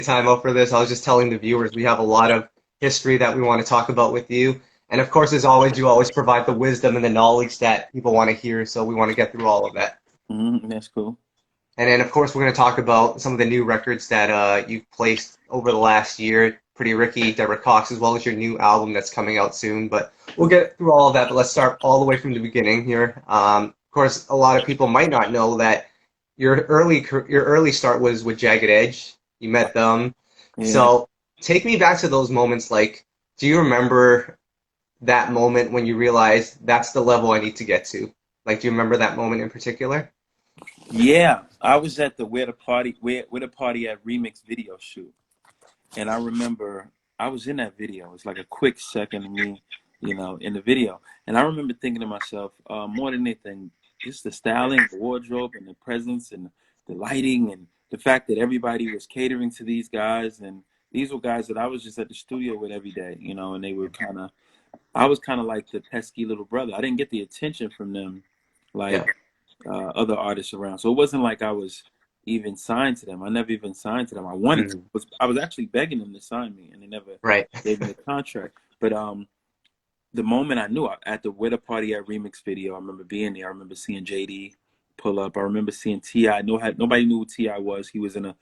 Time out for this. I was just telling the viewers we have a lot of history that we want to talk about with you. And of course, as always, you always provide the wisdom and the knowledge that people want to hear. So we want to get through all of that. That's cool. And then, of course, we're going to talk about some of the new records that you've placed over the last year. Pretty Ricky, Deborah Cox, as well as your new album that's coming out soon. But we'll get through all of that. But let's start all the way from the beginning here. Of course, a lot of people might not know that your early start was with Jagged Edge. You met them. Yeah. So take me back to those moments. Like, do you remember that moment when you realized that's the level I need to get to? Like, do you remember that moment in particular? Yeah. I was at the where the party at remix video shoot. And I remember I was in that video. It's like a quick second of me, in the video. And I remember thinking to myself, more than anything, just the styling, the wardrobe, and the presence, and the lighting, and the fact that everybody was catering to these guys. And these were guys that I was just at the studio with every day, and they were I was kind of like the pesky little brother. I didn't get the attention from them like Yeah. other artists around. So it wasn't like I was even signed to them. I never even signed to them. I wanted to. Mhm. I was actually begging them to sign me, and they never Right. gave me a contract. But the moment I knew at the With a Party at Remix video, I remember being there. I remember seeing JD pull up. I remember seeing Ti. Nobody knew who Ti was. He was in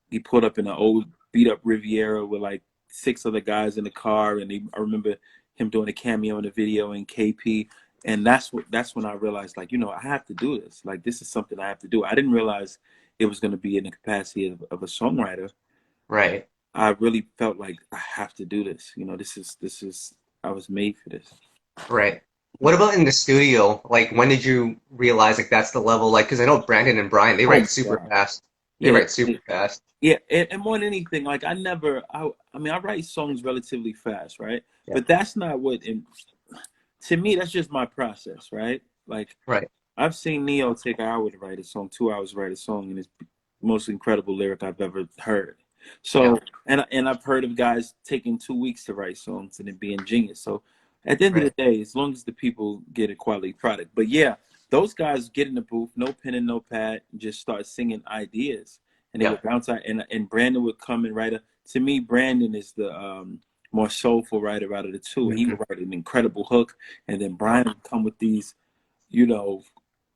he pulled up in an old beat up Riviera with like six other guys in the car, and I remember him doing a cameo in the video in KP. And that's when I realized, like, I have to do this. Like, this is something I have to do. I didn't realize it was going to be in the capacity of a songwriter. Right. I really felt like I have to do this. This is I was made for this. Right. What about in the studio? Like, when did you realize like that's the level? Like, because I know Brandon and Brian, they Oh write my super God. fast. They Yeah. write super fast. Yeah, and more than anything, like I mean, I write songs relatively fast, right? Yeah. But that's not to me, that's just my process, right? Like, Right. I've seen Neo take an hour to write a song, 2 hours to write a song, and it's the most incredible lyric I've ever heard. Yeah. So, and I've heard of guys taking 2 weeks to write songs and it being genius. So, at the end of the Right. day, as long as the people get a quality product. But yeah, those guys get in the booth, no pen and no pad, and just start singing ideas, and they Yeah. would bounce out. And Brandon would come and write a. To me, Brandon is the more soulful writer out of the two. He Hmm. would write an incredible hook, and then Brian would come with these, you know,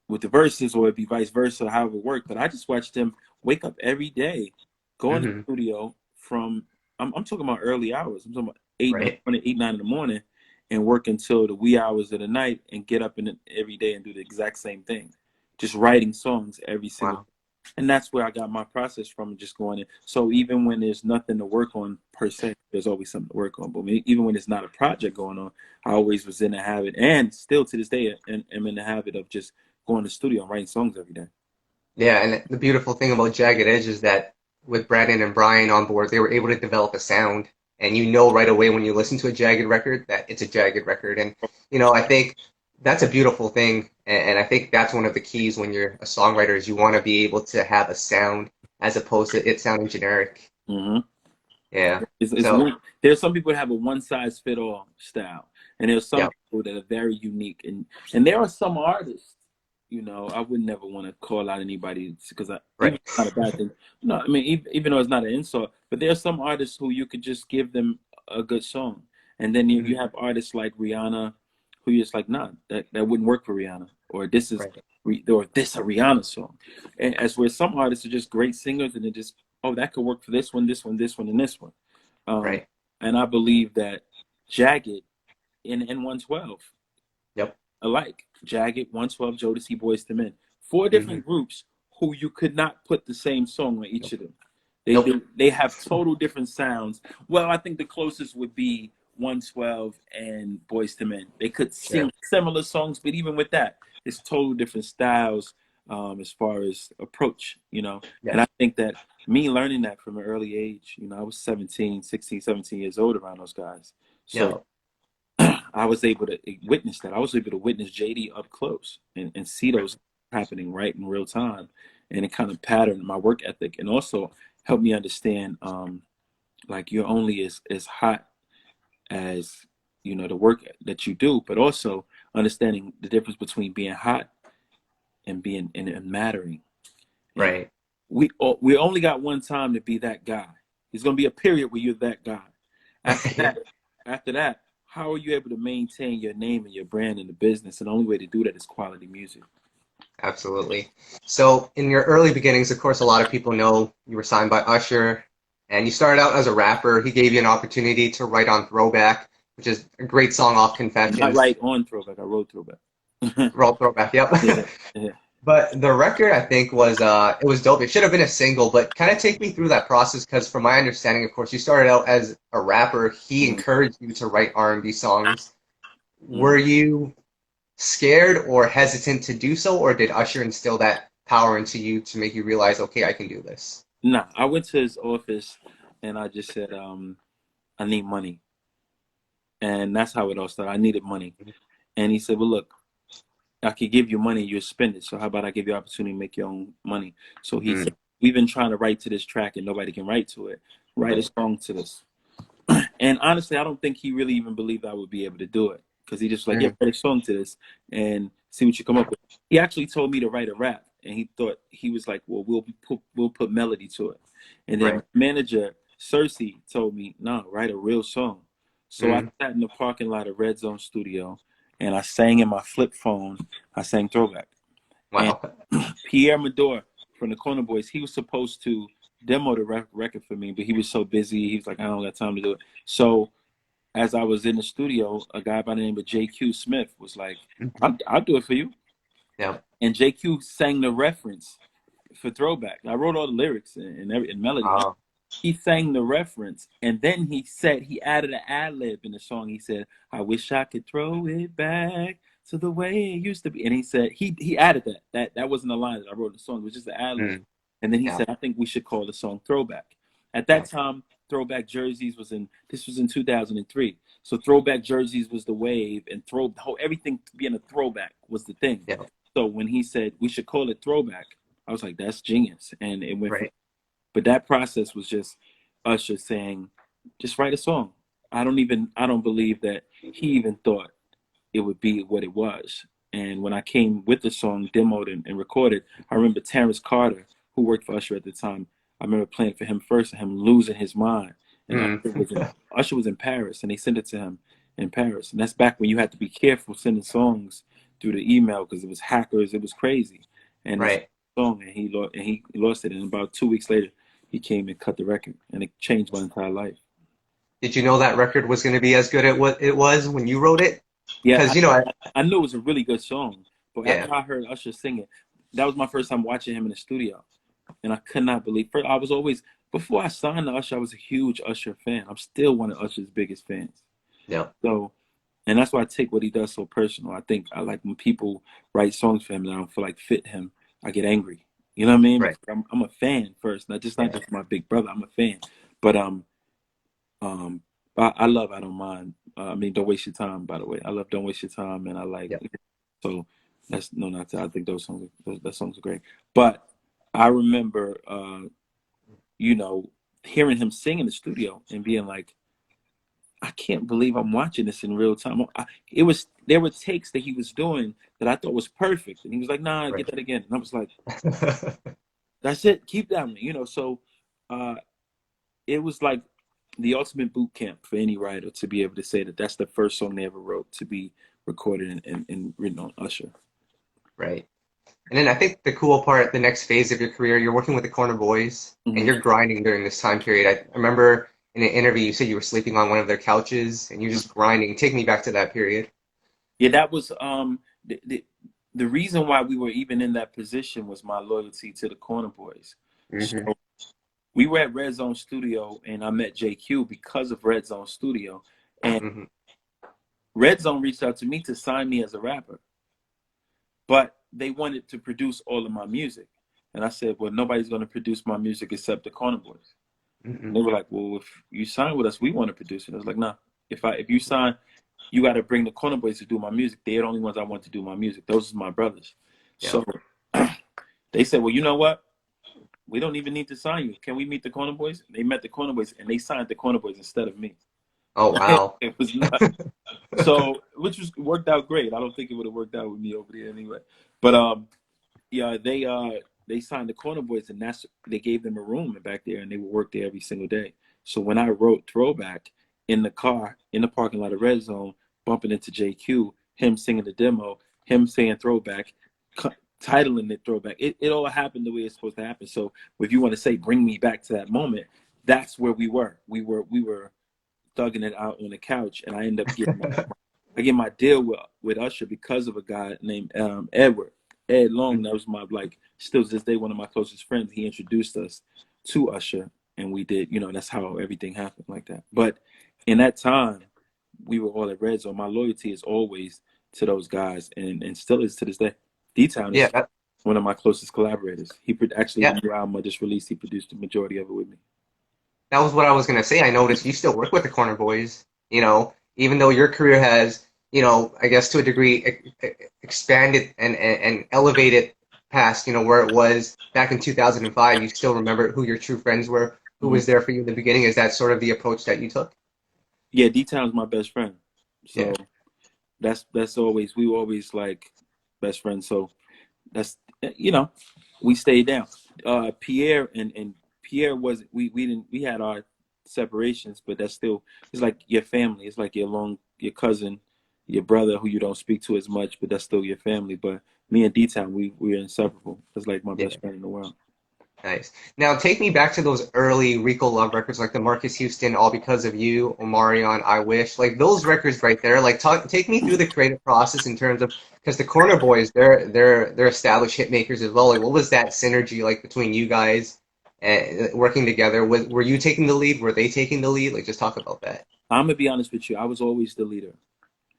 with the verses, or it'd be vice versa, however it worked. But I just watched him wake up every day, go in the Hmm. studio from I'm talking about early hours. I'm talking about eight in the Right. morning, 8, 9 in the morning, and work until the wee hours of the night, and get up every day and do the exact same thing, just writing songs every single. Wow. And that's where I got my process from, just going in. So even when there's nothing to work on per se, there's always something to work on. But even when there's not a project going on, I always was in the habit, and still to this day, am in the habit of just going to the studio and writing songs every day. Yeah, and the beautiful thing about Jagged Edge is that with Brandon and Brian on board, they were able to develop a sound, and you know right away when you listen to a Jagged record that it's a Jagged record. And I think that's a beautiful thing, and I think that's one of the keys when you're a songwriter is you want to be able to have a sound as opposed to it sounding generic. Mm-hmm. Yeah. It's So, one. There's some people that have a one size fit all style, and there's some yeah, people that are very unique. And there are some artists, I would never want to call out anybody because even right. it's not a bad thing. No, I mean, even though it's not an insult, but there are some artists who you could just give them a good song, and then you Hmm. have artists like Rihanna, who you're just like, nah, that wouldn't work for Rihanna, or this is, Right. or this a Rihanna song, and as where some artists are just great singers, and they just, oh, that could work for this one, this one, this one, and this one. Um, Right. and I believe that Jagged and 112 Yep. alike. Jagged, 112, Jodeci, Boys to Men. Four Hmm. different groups who you could not put the same song on each Nope. of them. They, Nope. they, they have total different sounds. Well, I think the closest would be 112 and Boys to Men. They could Yeah. sing similar songs, but even with that, it's total different styles as far as approach. Yeah. And I think that me learning that from an early age, I was 17, 16, 17 years old around those guys. Yeah. So I was able to witness that. I was able to witness JD up close and see Right. those happening right in real time. And it kind of patterned my work ethic, and also helped me understand like you're only as hot as the work that you do, but also understanding the difference between being hot and being and mattering. And Right. we only got one time to be that guy. There's gonna be a period where you're that guy. After that, after that, how are you able to maintain your name and your brand in the business? And the only way to do that is quality music. Absolutely. So in your early beginnings, of course, a lot of people know you were signed by Usher, and you started out as a rapper. He gave you an opportunity to write on Throwback, which is a great song off Not Confessions. right on throwback. I wrote throwback. Roll Throwback, yep. Yeah, yeah. But the record, I think, was it was dope. It should have been a single, but kind of take me through that process because, from my understanding, of course, you started out as a rapper. He Mm, encouraged you to write R&B songs. mm. Were you scared or hesitant to do so, or did Usher instill that power into you to make you realize, okay, I can do this? Nah, I went to his office and I just said, I need money. And that's how it all started. I needed money. And he said, well, look, I could give you money, you'll spend it. So how about I give you an opportunity to make your own money? So he Mm, said, we've been trying to write to this track and nobody can write to it. Write a right. song to this. And honestly, I don't think he really even believed I would be able to do it. Because he just like, yeah, Mm, write a song to this and see what you come up with. He actually told me to write a rap. And he thought, he was like, well, we'll put melody to it. And then right. my manager, Cersei, told me, no, write a real song. So I Mm, sat in the parking lot of Red Zone Studio and I sang in my flip phone. I sang Throwback. And wow. Pierre Medor from the Corner Boys, he was supposed to demo the record for me, but he was so busy. He was like, I don't got time to do it. So as I was in the studio, a guy by the name of JQ Smith was like, Mhm. I'll do it for you. Yeah. And JQ sang the reference for Throwback. I wrote all the lyrics and melody. He sang the reference, and then he said he added an ad lib in the song. He said, "I wish I could throw it back to the way it used to be." And he said he added that. That wasn't a line that I wrote in the song. It was just an ad lib. Mm, And then he yeah. said, "I think we should call the song Throwback." At Yeah. that time, Throwback Jerseys was in. This was in 2003. So Throwback Jerseys was the wave, and everything being a throwback was the thing. Yeah. So when he said we should call it Throwback, I was like, "That's genius," and it went from. Right. But that process was just Usher saying, just write a song. I don't believe that he even thought it would be what it was. And when I came with the song, demoed and recorded, I remember Terrence Carter, who worked for Usher at the time, I remember playing for him first and him losing his mind. And Mm, Usher was in Paris and they sent it to him in Paris. And that's back when you had to be careful sending songs through the email because it was hackers, it was crazy. And this right. song and he lost it. And about 2 weeks later, he came and cut the record and it changed my entire life. Did you know that record was going to be as good as what it was when you wrote it? Yeah, Because, you know, I knew it was a really good song, but yeah. after I heard Usher sing it, that was my first time watching him in the studio, and I could not believe. First, I was always before I signed to Usher, I was a huge Usher fan. I'm still one of Usher's biggest fans. Yeah. So, and that's why I take what he does so personal. I think I like when people write songs for him that I don't feel like fit him. I get angry. You know what I mean? Right. Because I'm a fan first, not Yeah. just my big brother. I'm a fan, but um, I love I don't mind. I mean, don't waste your time. By the way, I love don't waste your time, and I like Yeah. so that's no not to, I think those songs are great. But I remember, you know, hearing him sing in the studio and being like, I can't believe I'm watching this in real time. There were takes that he was doing that I thought was perfect, and he was like, "Nah, get Right. that again." And I was like, "That's it, keep that one." You know, so uh, it was like the ultimate boot camp for any writer to be able to say that that's the first song they ever wrote to be recorded and written on Usher. Right. And then I think the cool part, the next phase of your career, you're working with the Corner Boys and Mm-hmm. you're grinding during this time period. I remember in an interview you said you were sleeping on one of their couches and you're just grinding. Take me back to that period. Yeah, that was the reason why we were even in that position was my loyalty to the Corner Boys. So Hmm. we were at Red Zone Studio, and I met JQ because of Red Zone Studio, and Hmm. Red Zone reached out to me to sign me as a rapper, but they wanted to produce all of my music, and I said, well, nobody's going to produce my music except the Corner Boys. Hmm. And they were like, well, if you sign with us, we want to produce it. I was like, nah, if you sign, you got to bring the Corner Boys to do my music. They're the only ones I want to do my music. Those are my brothers. Yeah. So they said, well, you know what? We don't even need to sign you. Can we meet the Corner Boys? They met the Corner Boys and they signed the Corner Boys instead of me. Oh, wow. It was not so, which was worked out great. I don't think it would have worked out with me over there anyway. But yeah, they signed the Corner Boys, and they gave them a room back there, and they would work there every single day. So when I wrote Throwback in the car, in the parking lot of Red Zone, bumping into JQ, him singing the demo, him saying Throwback, titling it Throwback, it all happened the way it's supposed to happen. So if you want to say bring me back to that moment, that's where we were. We were thugging it out on the couch, and I ended up getting my deal with Usher because of a guy named Ed Long. That was my, like, still to this day, one of my closest friends. He introduced us to Usher, and we did, that's how everything happened like that. But in that time, we were all at Red Zone. My loyalty is always to those guys, and still is to this day. D-Town is one of my closest collaborators. He actually, the new album I just released, he produced the majority of it with me. That was what I was going to say. I noticed you still work with the Corner Boys, even though your career has, I guess to a degree expanded and elevated past, where it was back in 2005. You still remember who your true friends were, who was there for you in the beginning. Is that sort of the approach that you took? Yeah, D-Town's my best friend. So that's always, we were always like best friends. So that's, we stayed down. Pierre and Pierre was, we had our separations, but that's still, it's like your family. It's like your cousin, your brother who you don't speak to as much, but that's still your family. But me and D-Town, we're inseparable. It's like my best friend in the world. Nice. Now take me back to those early Rico Love records, like the Marcus Houston, All Because of You, Omarion, I Wish, like those records right there. Like take me through the creative process in terms of, because the Corner Boys, they're established hit makers as well. Like what was that synergy like between you guys working together? Were you taking the lead? Were they taking the lead? Like just talk about that. I'm gonna be honest with you. I was always the leader.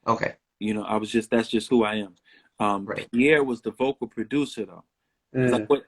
Okay. That's just who I am. Pierre was the vocal producer though.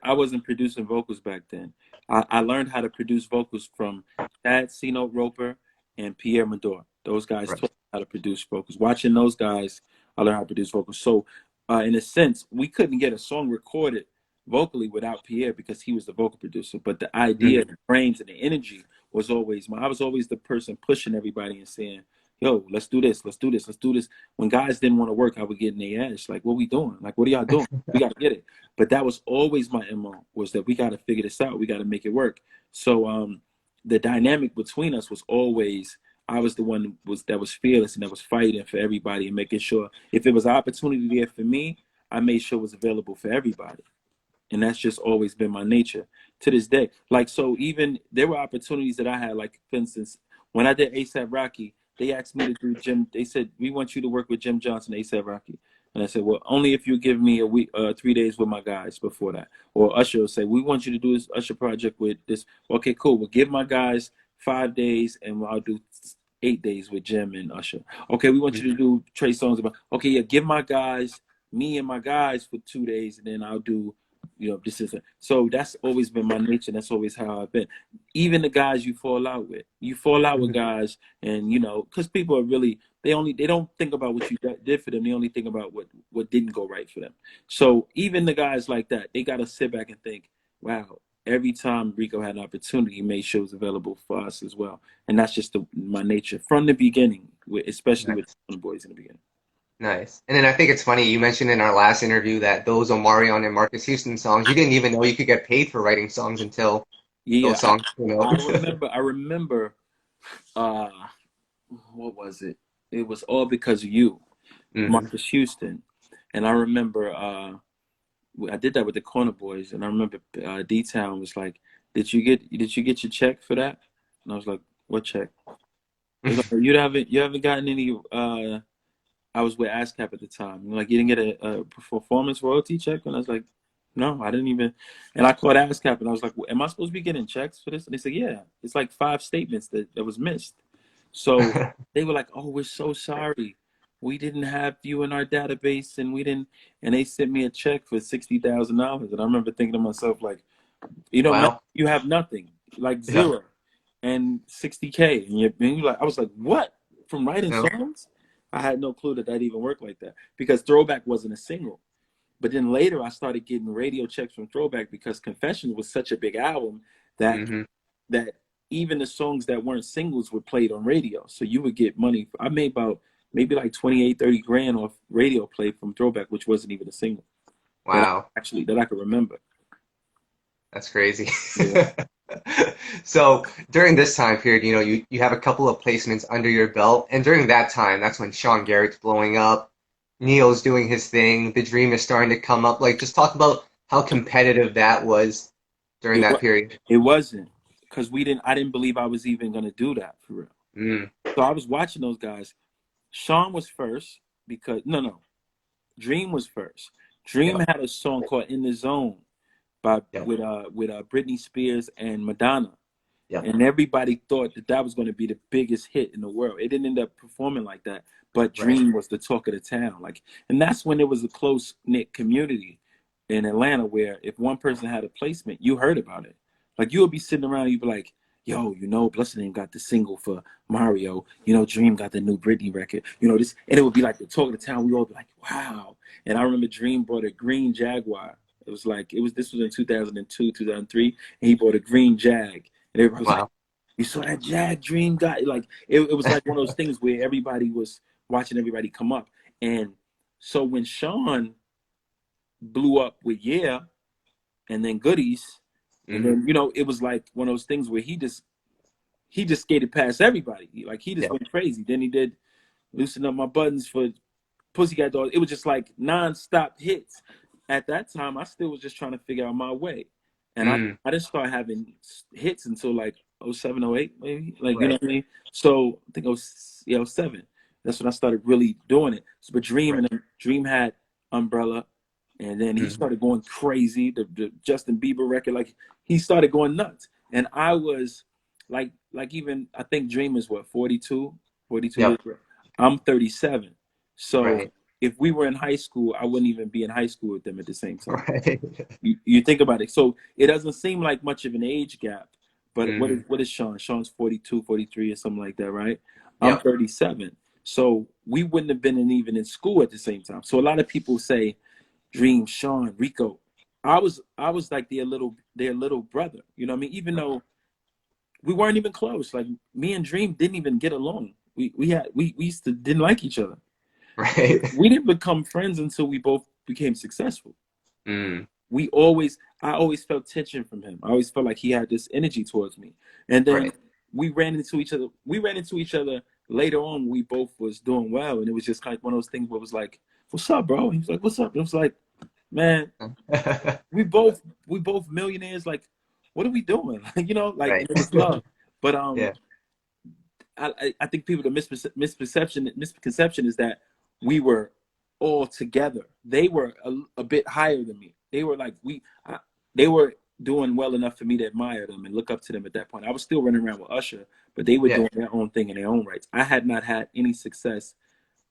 I wasn't producing vocals back then. I learned how to produce vocals from Chad C-Note Roper and Pierre Mador. Those guys taught me how to produce vocals. Watching those guys, I learned how to produce vocals. So, in a sense, we couldn't get a song recorded vocally without Pierre because he was the vocal producer. But the idea, the brains, and the energy was always I was always the person pushing everybody and saying, yo, let's do this, let's do this, let's do this. When guys didn't want to work, I would get in their ass. Like, what we doing? Like, what are y'all doing? We got to get it. But that was always my MO, was that we got to figure this out. We got to make it work. So the dynamic between us was always, I was the one that was fearless and that was fighting for everybody and making sure if it was an opportunity there for me, I made sure it was available for everybody. And that's just always been my nature to this day. Like, so even there were opportunities that I had, like, for instance, when I did A$AP Rocky, they asked me to do Jim. They said, we want you to work with Jim Johnson, A$AP Rocky. And I said, well, only if you give me a week, 3 days with my guys before that. Or Usher will say, we want you to do this Usher project with this. Okay, cool. We'll give my guys 5 days and I'll do 8 days with Jim and Usher. Okay, we want you to do Trey Songz about. Okay, yeah, give me and my guys for 2 days, and then I'll do, this is it. So that's always been my nature. That's always how I've been. Even the guys you fall out with guys, and because people are really, they don't think about what you did for them. They only think about what didn't go right for them. So even the guys like that, they got to sit back and think, wow, every time Rico had an opportunity, he made sure it was available for us as well. And that's just my nature from the beginning, especially with the boys in the beginning. Nice. And then I think it's funny, you mentioned in our last interview that those Omarion and Marcus Houston songs, you didn't even know you could get paid for writing songs until those songs came out. I remember, what was it? It was All Because of You, Marcus Houston. And I remember I did that with the Corner Boys, and I remember D-Town was like, did you get your check for that? And I was like, what check? Like, you haven't gotten any I was with ASCAP at the time. Like, you didn't get a performance royalty check? And I was like, no, I didn't even. And I called ASCAP and I was like, well, am I supposed to be getting checks for this? And they said, yeah, it's like 5 statements that was missed. So they were like, oh, we're so sorry. We didn't have you in our database, and they sent me a check for $60,000. And I remember thinking to myself, like, Wow. you have nothing, like zero, and $60K. And you're like, I was like, what? From writing songs? I had no clue that even worked like that, because Throwback wasn't a single. But then later I started getting radio checks from Throwback because Confessions was such a big album that that even the songs that weren't singles were played on radio. So you would get money. I made about maybe like 28, 30 grand off radio play from Throwback, which wasn't even a single. Wow. That I could remember. That's crazy. Yeah. So during this time period, you have a couple of placements under your belt, and during that time, that's when Sean Garrett's blowing up, Neil's doing his thing, The Dream is starting to come up. Like, just talk about how competitive that was during It that was. period. It wasn't because we didn't. I didn't believe I was even gonna do that for real. Mm, So I was watching those guys. Sean was first because no, Dream was first. Dream yep, had a song called "In the Zone" by yep, with Britney Spears and Madonna, yep. and everybody thought that that was going to be the biggest hit in the world. It didn't end up performing like that, but Right. Dream was the talk of the town. Like, and that's when there was a close knit community in Atlanta where if one person had a placement, you heard about it. Like you would be sitting around, and you'd be like, "Yo, Blessed Name got the single for Mario. Dream got the new Britney record. This," and it would be like the talk of the town. We all be like, "Wow!" And I remember Dream brought a green Jaguar. It was like this was in 2002, 2003, and he bought a green Jag. And everybody was like, Wow. "You saw that Jag Dream guy?" Like it was like one of those things where everybody was watching everybody come up. And so when Sean blew up with Yeah and then Goodies, and Hmm. then it was like one of those things where he just skated past everybody. He just Yep. went crazy. Then he did Loosen Up My Buttons for Pussycat Dolls. It was just like nonstop hits. At that time, I still was just trying to figure out my way, and I Mm, I didn't start having hits until like '07, '08, maybe. Like you know right. what I mean. So I think it was '07. That's when I started really doing it. So, but Right. Dream had Umbrella, and then he Hmm. started going crazy. The Justin Bieber record, like he started going nuts, and I was like even I think Dream is what 42 years Yep. old. I'm 37. So Right. if we were in high school, I wouldn't even be in high school with them at the same time. Right. You think about it. So it doesn't seem like much of an age gap. But what is Hmm. what is Sean? Sean's 42, 43 or something like that, right? I'm Yep. 37. So we wouldn't have been even in school at the same time. So a lot of people say Dream, Sean, Rico. I was like their little brother. You know what I mean? Even though we weren't even close. Like me and Dream didn't even get along. We used to didn't like each other. Right. We didn't become friends until we both became successful. Mm, I always felt tension from him. I always felt like he had this energy towards me. And then right. we ran into each other. We ran into each other later on. We both was doing well, and it was just like one of those things where it was like, "What's up, bro?" And he was like, "What's up?" And it was like, "Man, we both millionaires. Like, what are we doing?" Like, like Right. it was love. But Yeah. I think people the misconception is that we were all together. They were a bit higher than me. They were like they were doing well enough for me to admire them and look up to them at that point. I was still running around with Usher, but they were Yeah. doing their own thing in their own rights. I had not had any success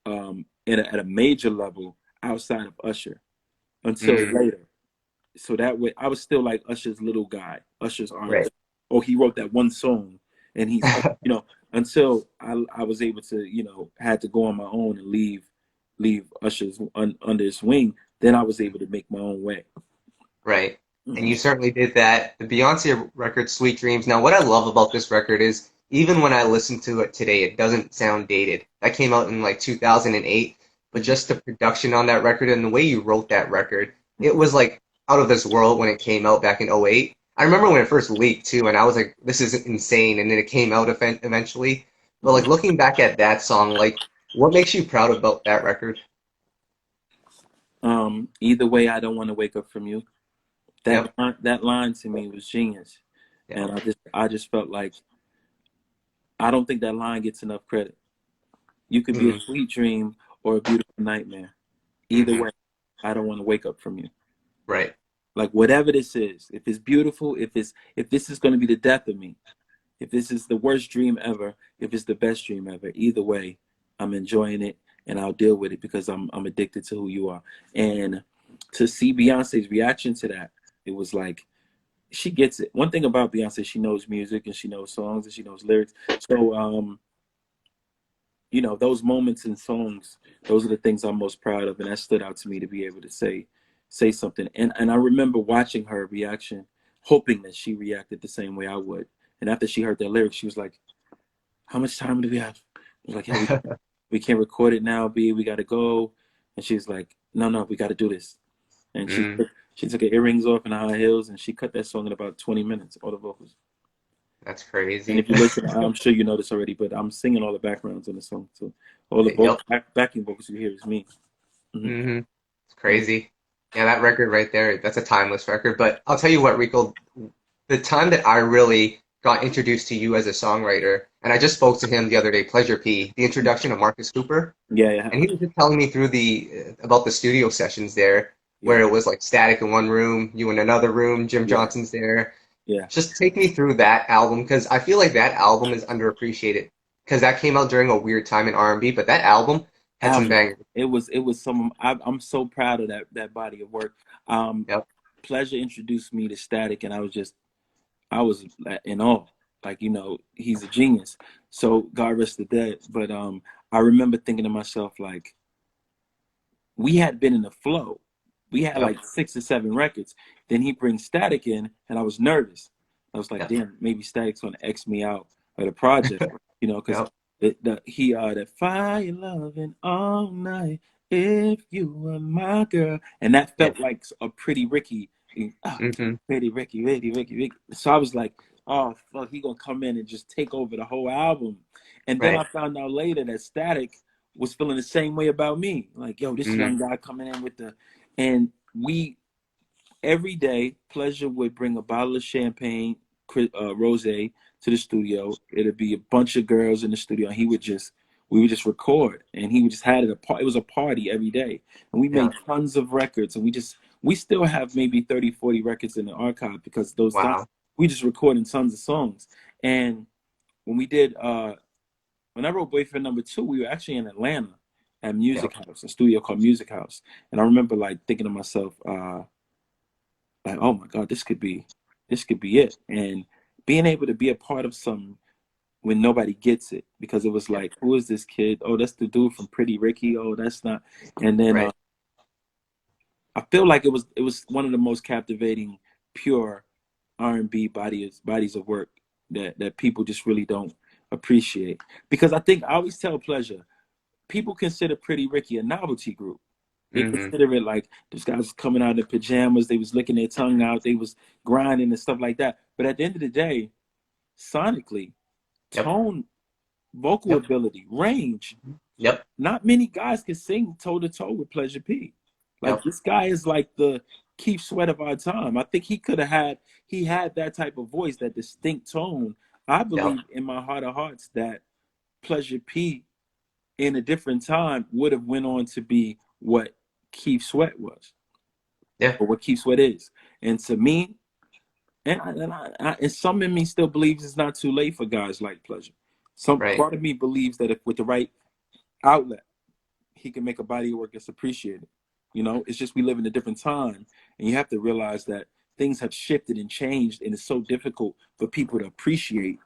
at a major level outside of Usher until Mm, later. So that way, I was still like Usher's little guy, Usher's right. artist. Oh, he wrote that one song, and he's until I was able to had to go on my own and leave Usher's under his wing. Then I was able to make my own way. Right. And Hmm. you certainly did that. The Beyonce record, Sweet Dreams. Now, what I love about this record is even when I listen to it today, it doesn't sound dated. That came out in like 2008, but Hmm. just the production on that record and the way you wrote that record, it was like out of this world when it came out back in '08. I remember when it first leaked too, and I was like, this is insane. And then it came out eventually. But like looking back at that song, like what makes you proud about that record? Either way, I don't want to wake up from you. Yep. That line to me was genius, Yep. and I just felt like I don't think that line gets enough credit. You could be a Mm, sweet dream or a beautiful nightmare. Either hmm. way, I don't want to wake up from you. Right. Like whatever this is, if it's beautiful, if this is going to be the death of me, if this is the worst dream ever, if it's the best dream ever, either way, I'm enjoying it and I'll deal with it because I'm addicted to who you are. And to see Beyonce's reaction to that, it was like she gets it. One thing about Beyonce, she knows music and she knows songs and she knows lyrics. So those moments in songs, those are the things I'm most proud of, and that stood out to me to be able to say something. And I remember watching her reaction, hoping that she reacted the same way I would. And after she heard that lyric, she was like, "How much time do we have?" I was like, "Yeah, we can't record it now, B. We got to go." And she's like, "No, we got to do this." And she Mm, She took her earrings off and high heels, and she cut that song in about 20 minutes, all the vocals. That's And crazy. if you listen, I'm sure you know this already, but I'm singing all the backgrounds on the song. So all the Yep. backing vocals you hear is me. Hmm. Hmm. It's Hmm. crazy. Yeah, that record right there, that's a timeless record. But I'll tell you what, Rico, the time that I really got introduced to you as a songwriter, and I just spoke to him the other day, Pleasure P, the introduction of Marcus Cooper, Yeah, yeah, and he was just telling me through the about the studio sessions there, yeah, where it was like Static in one room, you in another room, Jim yeah, Johnson's there. yeah. Just take me through that album because I feel like that album is underappreciated because that came out during a weird time in R&B, but that album had some Album. bangers. It was some. I'm so proud of that body of work. Um, Yep, Pleasure introduced me to Static, and I was in awe. Like, he's a genius. So God rest the dead. But I remember thinking to myself, like, we had been in the flow. We had yep, like 6 or 7 records. Then he brings Static in, and I was nervous. I was like, yep, damn, maybe Static's gonna X me out of the project, because yep, that fire loving all night if you were my girl, and that yeah, felt like a Pretty Ricky, ah, hmm, Pretty Ricky, Ricky, Ricky, Ricky. So I was like, oh fuck, he gonna come in and just take over the whole album. And then I right, found out later that Static was feeling the same way about me. Like, yo, this mm, young guy coming in with and we every day, Pleasure would bring a bottle of champagne, rosé to the studio. It'd be a bunch of girls in the studio, and we would just record, and he would just had it it was a party every day, and we yeah, made tons of records, and we still have maybe 30, 40 records in the archive because those times wow, we just recording tons of songs. And when we did when I wrote Boyfriend Number Two, we were actually in Atlanta at yep, Music House, a studio called Music House. And I remember like thinking to myself, like, oh my God, this could be it. And being able to be a part of something when nobody gets it, because it was yep, like, who is this kid? Oh, that's the dude from Pretty Ricky. Oh, that's not. And then right, I feel like it was one of the most captivating, pure R&B bodies of work that people just really don't appreciate. Because I think I always tell Pleasure, people consider Pretty Ricky a novelty group. They hmm, consider it like those guys was coming out in pajamas, they was licking their tongue out, they was grinding and stuff like that. But at the end of the day, sonically, yep, tone, vocal yep, ability, range, mhm, yep, not many guys can sing toe to toe with Pleasure P. Like, yep, this guy is like the Keith Sweat of our time. I think he had that type of voice, that distinct tone. I yep, believe in my heart of hearts that Pleasure P in a different time would have went on to be what Keith Sweat was, yeah, or what Keith Sweat is. And to me, and some in me still believes it's not too late for guys like Pleasure. Some right, part of me believes that if with the right outlet, he can make a body of work that's appreciated. It's just we live in a different time, and you have to realize that things have shifted and changed, and it's so difficult for people to appreciate,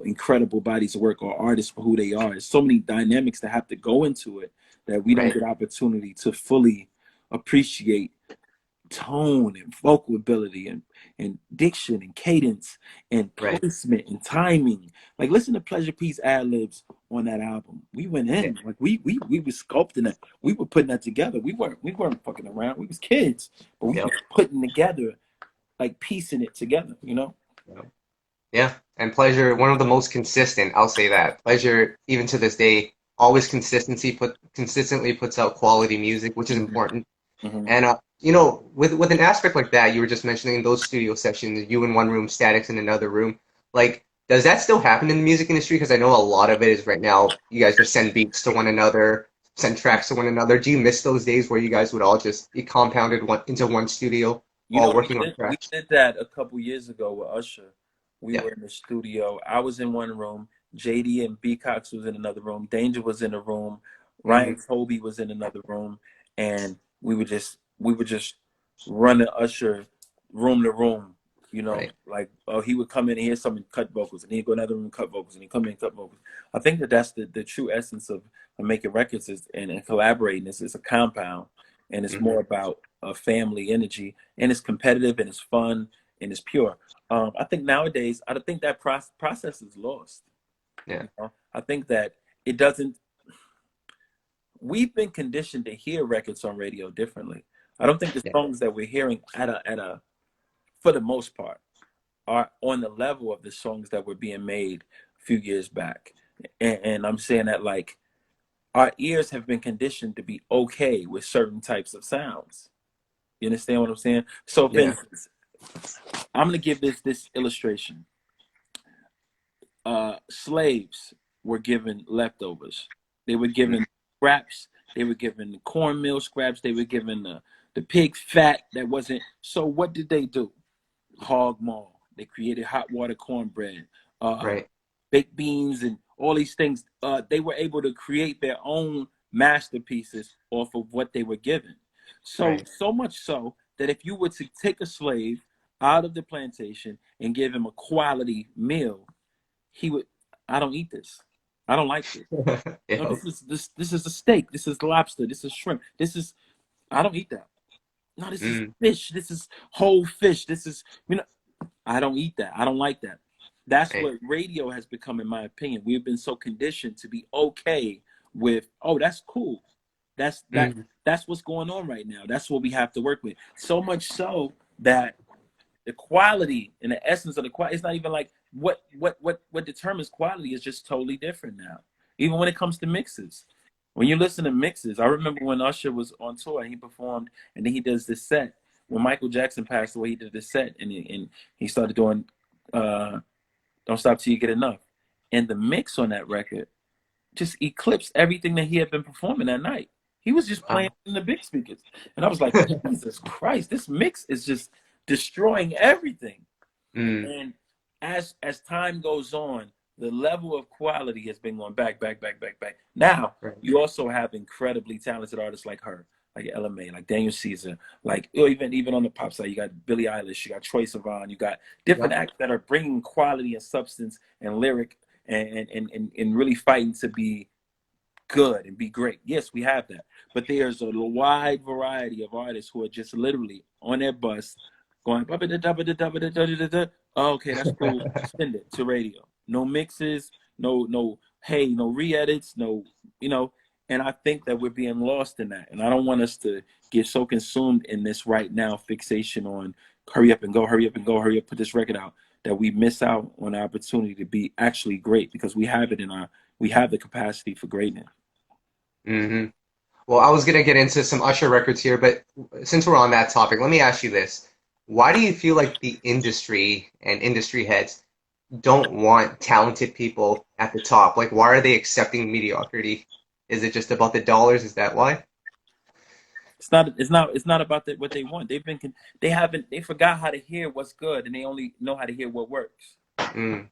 incredible bodies of work or artists for who they are. There's so many dynamics that have to go into it that we don't right, get opportunity to fully appreciate tone and vocal ability and diction and cadence and right, placement and timing. Like, listen to Pleasure P's ad libs on that album. We went yeah, in, like, we were sculpting that. We were putting that together. We weren't fucking around. We was kids, but we yep, were putting together, like, piecing it together. yep. Yeah, and Pleasure, one of the most consistent, I'll say that. Pleasure, even to this day, always consistently puts out quality music, which is Hmm. important. Hmm. And with an aspect like that, you were just mentioning those studio sessions, you in one room, Statics in another room. Like, does that still happen in the music industry? Because I know a lot of it is right now, you guys just send beats to one another, send tracks to one another. Do you miss those days where you guys would all just be compounded into one studio, all We working on we tracks? did that a couple years ago with Usher. We Yeah. were in the studio. I was in one room. JD and B Cox was in another room. Danger was in a room. Hmm. Ryan Toby was in another room, and we would just run the Usher room to room. Right. Like, oh, he would come in and hear something, cut vocals, and he'd go another room, cut vocals, and he'd come in, cut vocals. I think that's the true essence of making records and collaborating. Is a compound, and it's Hmm. more about a family energy, and it's competitive, and it's fun, and it's pure. I think nowadays, I think that process is lost. Yeah. I think that it doesn't. We've been conditioned to hear records on radio differently. I don't think the Yeah. songs that we're hearing at a for the most part are on the level of the songs that were being made a few years back. And I'm saying that like our ears have been conditioned to be okay with certain types of sounds. You understand what I'm saying? So for Yeah. instance, I'm gonna give this illustration. Slaves were given leftovers. They were Mm. given scraps. They were given the cornmeal scraps. They were given the pig fat that wasn't. So what did they do? Hog maw. They created hot water cornbread, uh, Right. baked beans, and all these things. They were able to create their own masterpieces off of what they were given. So Right. so much so that if you were to take a slave out of the plantation and give him a quality meal, he would. I don't eat this. I don't like this. No, Yeah. this is a steak. This is lobster. This is shrimp. This is. I don't eat that. No, this is Mm. fish. This is whole fish. This is I don't eat that. I don't like that. That's Right. what radio has become, in my opinion. We've been so conditioned to be okay with, oh, that's cool. That's that. Mm. That's what's going on right now. That's what we have to work with. So much so that the quality and the essence of the quality, it's not even like what determines quality is just totally different now. Even when it comes to mixes. When you listen to mixes, I remember when Usher was on tour and he performed and then he does this set. When Michael Jackson passed away, he did this set and he started doing Don't Stop Till You Get Enough. And the mix on that record just eclipsed everything that he had been performing that night. He was just playing Wow. in the big speakers. And I was like, Jesus Christ, this mix is just destroying everything. Mm. And as time goes on, the level of quality has been going back, back, back, back, back. Now Right. you also have incredibly talented artists like her, like LMA, like Daniel Caesar, like even on the pop side, you got Billie Eilish, you got Troye Sivan, you got different Yep. acts that are bringing quality and substance and lyric and really fighting to be good and be great. Yes, we have that. But there's a wide variety of artists who are just literally on their bus going, oh, okay, that's cool. Send it to radio. No mixes, no re-edits, and I think that we're being lost in that. And I don't want us to get so consumed in this right now fixation on hurry up and go, hurry up and go, hurry up, put this record out, that we miss out on the opportunity to be actually great because we have the capacity for greatness. Hmm. Well, I was gonna get into some Usher records here, but since we're on that topic, let me ask you this. Why do you feel like the industry and industry heads don't want talented people at the top? Like, why are they accepting mediocrity? Is it just about the dollars? Is that why? It's not about what they want. They forgot how to hear what's good and they only know how to hear what works. Mm.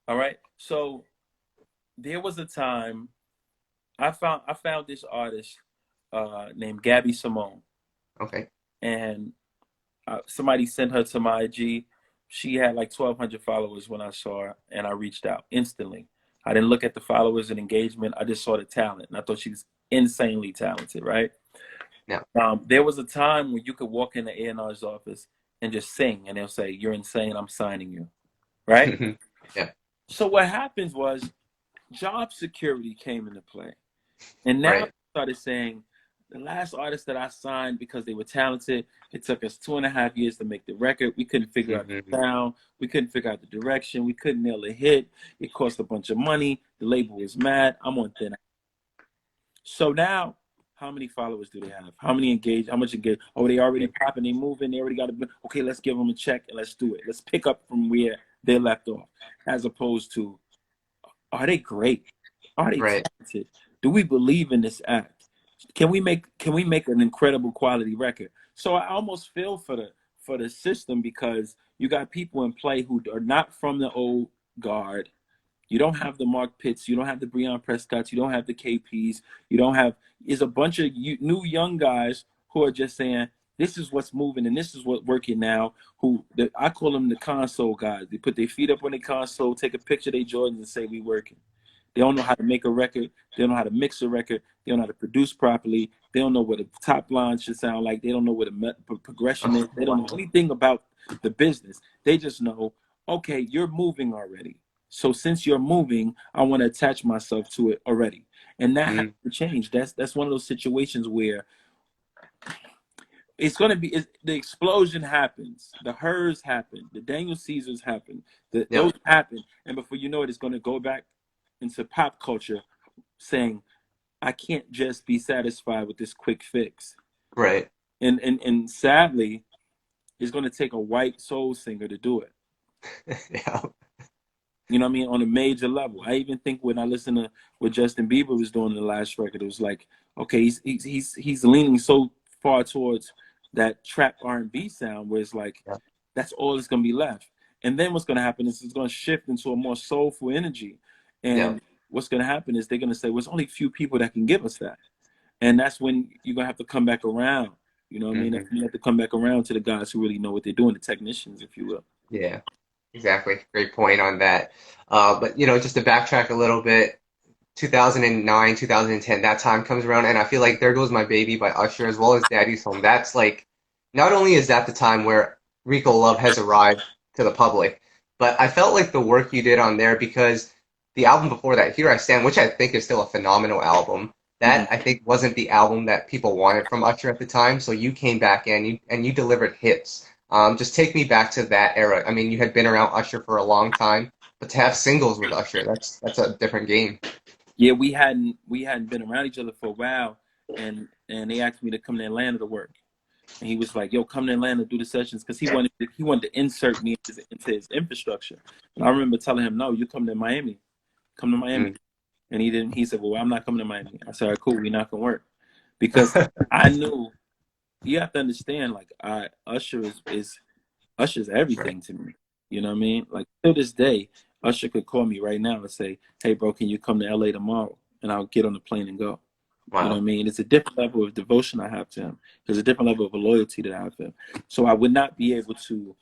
All right. So there was a time I found this artist named Gabby Simone, Okay. and somebody sent her to my IG. She had like 1,200 followers when I saw her, and I reached out instantly. I didn't look at the followers and engagement. I just saw the talent, and I thought she was insanely talented, right? No. There was a time when you could walk in the A&R's office and just sing, and they'll say, "You're insane. I'm signing you." Right? Yeah. So what happens was job security came into play, and now I Right. started saying the last artist that I signed because they were talented. It took us 2.5 years to make the record. We couldn't figure out the Hmm. sound. We couldn't figure out the direction. We couldn't nail a hit. It cost a bunch of money. The label was mad. I'm on thin. So now, how many followers do they have? How many engage? How much engage? Oh, they already Yeah. popping. They moving. They already got a. Okay, let's give them a check and let's do it. Let's pick up from where they left off, as opposed to, are they great? Are they Right. talented? Do we believe in this act? Can we make an incredible quality record? So I almost feel for the system because you got people in play who are not from the old guard. You don't have the Mark Pitts. You don't have the Breon Prescotts. You don't have the KPs. You don't have. Is a bunch of new young guys who are just saying this is what's moving and this is what's working now. I call them the console guys. They put their feet up on the console, take a picture of their Jordans, and say we working. They don't know how to make a record. They don't know how to mix a record. They don't know how to produce properly. They don't know what a top line should sound like. They don't know what a progression is. Oh, They don't know wow. anything about the business. They just know, okay, you're moving already. So since you're moving, I want to attach myself to it already. And that has Mm. to change. That's one of those situations where it's going to be the explosion happens, the hers happen, the Daniel Caesars happen, those Yep. happen, and before you know it, it's going to go back into pop culture, saying I can't just be satisfied with this quick fix, Right. and sadly, it's going to take a white soul singer to do it. Yeah. You know what I mean? On a major level. I even think when I listened to what Justin Bieber was doing in the last record, it was like, okay, he's leaning so far towards that trap R&B sound where it's like, Yeah. that's all that's going to be left. And then what's going to happen is it's going to shift into a more soulful energy. Yeah. And what's going to happen is they're going to say, well, there's only a few people that can give us that. And that's when you're going to have to come back around. You know what I mean? Hmm. That's when you have to come back around to the guys who really know what they're doing, the technicians, if you will. Yeah. Exactly. Great point on that. But just to backtrack a little bit, 2009, 2010, that time comes around, and I feel like There Goes My Baby by Usher, as well as Daddy's Home. That's like, not only is that the time where Rico Love has arrived to the public, but I felt like the work you did on there, because the album before that, Here I Stand, which I think is still a phenomenal album, Mm-hmm. that I think wasn't the album that people wanted from Usher at the time. So you came back in and you delivered hits. Just take me back to that era. I mean, you had been around Usher for a long time, but to have singles with Usher, that's a different game. Yeah, we hadn't been around each other for a while, and they asked me to come to Atlanta to work, and he was like, "Yo, come to Atlanta do the sessions," because he wanted to insert me into his infrastructure. And I remember telling him, "No, you come to Miami, come to Miami," Mm. and he didn't. He said, "Well, I'm not coming to Miami." I said, "All right, cool, we're not gonna work," because I knew you have to understand, like, Usher is Usher's Right. everything to me. You know what I mean? Like, to this day, Usher could call me right now and say, "Hey, bro, can you come to LA tomorrow?" And I'll get on the plane and go. You know what I Wow. mean? It's a different level of devotion I have to him. There's a different level of loyalty that I have to him. So I would not be able to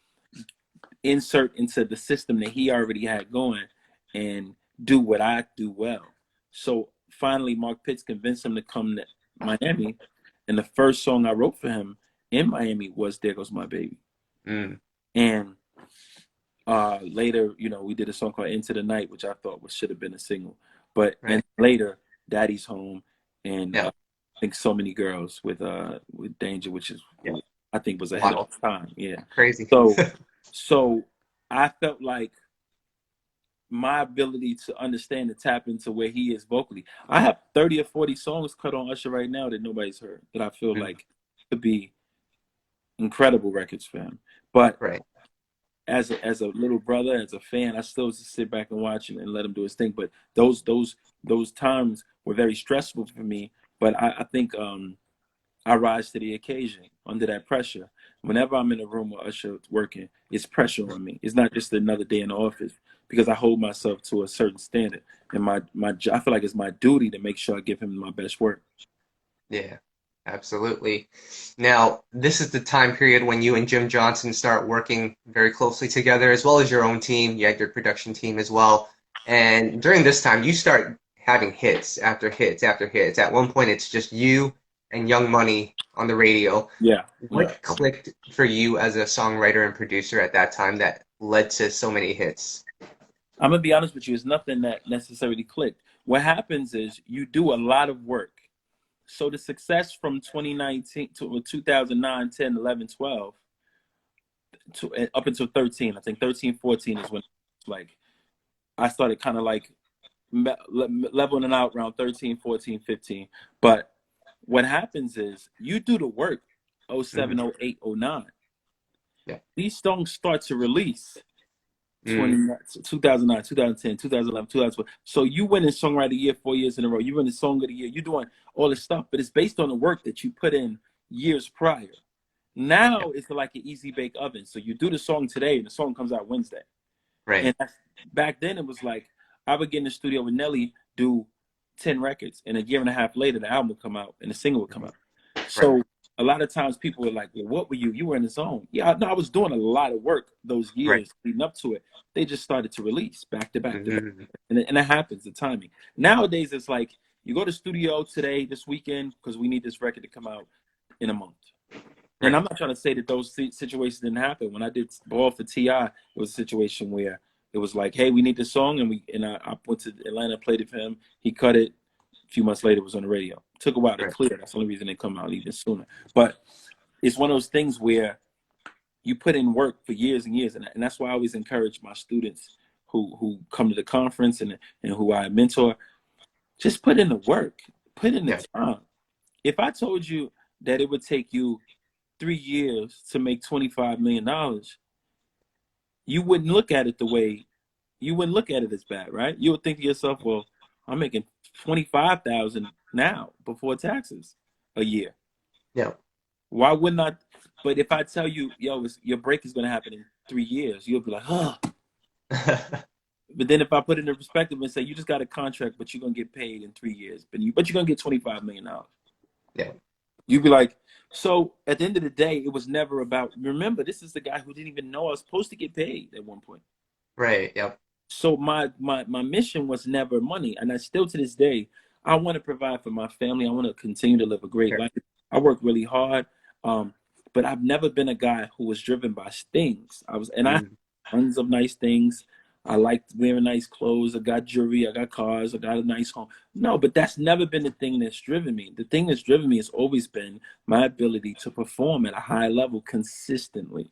insert into the system that he already had going and do what I do well. So finally, Mark Pitts convinced him to come to Miami. And the first song I wrote for him in Miami was There Goes My Baby. Mm. And later, we did a song called Into the Night, which I thought should have been a single. But and Right. later, Daddy's Home, and Yeah. I think So Many Girls with Danger, which is Yeah. I think was ahead of Wow. its time. Yeah. Crazy. So I felt like my ability to understand and tap into where he is vocally. I have 30 or 40 songs cut on Usher right now that nobody's heard that I feel Mm. like could be incredible records for him. But Right. as a little brother, as a fan, I still just sit back and watch him and let him do his thing. But those times were very stressful for me. But I think I rise to the occasion under that pressure. Whenever I'm in a room with Usher working, it's pressure on me. It's not just another day in the office because I hold myself to a certain standard, and I feel like it's my duty to make sure I give him my best work. Yeah, absolutely. Now, this is the time period when you and Jim Johnson start working very closely together, as well as your own team. You had your production team as well. And during this time, you start having hits after hits after hits. At one point, it's just you and Young Money on the radio. Yeah, yeah. What clicked for you as a songwriter and producer at that time that led to so many hits? I'm gonna be honest with you. It's nothing that necessarily clicked. What happens is you do a lot of work. So the success from 2019 to 2009, 10, 11, 12 to up until 13, I think 13, 14 is when like I started kind of like leveling out around 13, 14, 15. But what happens is you do the work oh Hmm. 07, oh 08, oh 09. Yeah. These songs start to release Mm. 2009, 2009, 2010, 2011, 2012. So you win in songwriter of the year 4 years in a row. You win in song of the year. You're doing all this stuff, but it's based on the work that you put in years prior. Yeah. Now it's like an easy bake oven. So you do the song today, and the song comes out Wednesday. Right. And back then it was like I would get in the studio with Nelly, do 10 records, and a year and a half later the album would come out and the single would come out. Right. So a lot of times people were like, well, what were you? You were in the zone. Yeah, no, I was doing a lot of work those Right. years leading up to it. They just started to release back to back to back. Hmm. And it happens, the timing. Nowadays it's like you go to studio today, this weekend, because we need this record to come out in a month. And Right. I'm not trying to say that those situations didn't happen. When I did Ball for T.I., it was a situation where it was like, hey, we need this song, and I went to Atlanta, played it for him. He cut it. A few months later, it was on the radio. It took a while to Right. clear. That's the only reason they come out even sooner. But it's one of those things where you put in work for years and years, and that's why I always encourage my students who come to the conference and who I mentor, just put in the work, put in Yeah. the time. If I told you that it would take you 3 years to make $25 million, you wouldn't look at it the way you wouldn't look at it as bad, right? You would think to yourself, well, I'm making 25,000 now before taxes a year. Yeah. Why wouldn't I? But if I tell you, yo, your break is going to happen in 3 years, you'll be like, oh. But then if I put it in perspective and say, you just got a contract, but you're going to get paid in 3 years, but you're going to get $25 million. Yeah. You'd be like, so at the end of the day, it was never about, remember, this is the guy who didn't even know I was supposed to get paid at one point. Right. Yep. So my mission was never money. And I still, to this day, I want to provide for my family. I want to continue to live a great life. I work really hard. But I've never been a guy who was driven by things. I had tons of nice things. I liked wearing nice clothes. I got jewelry. I got cars. I got a nice home. No, but that's never been the thing that's driven me. The thing that's driven me has always been my ability to perform at a high level consistently.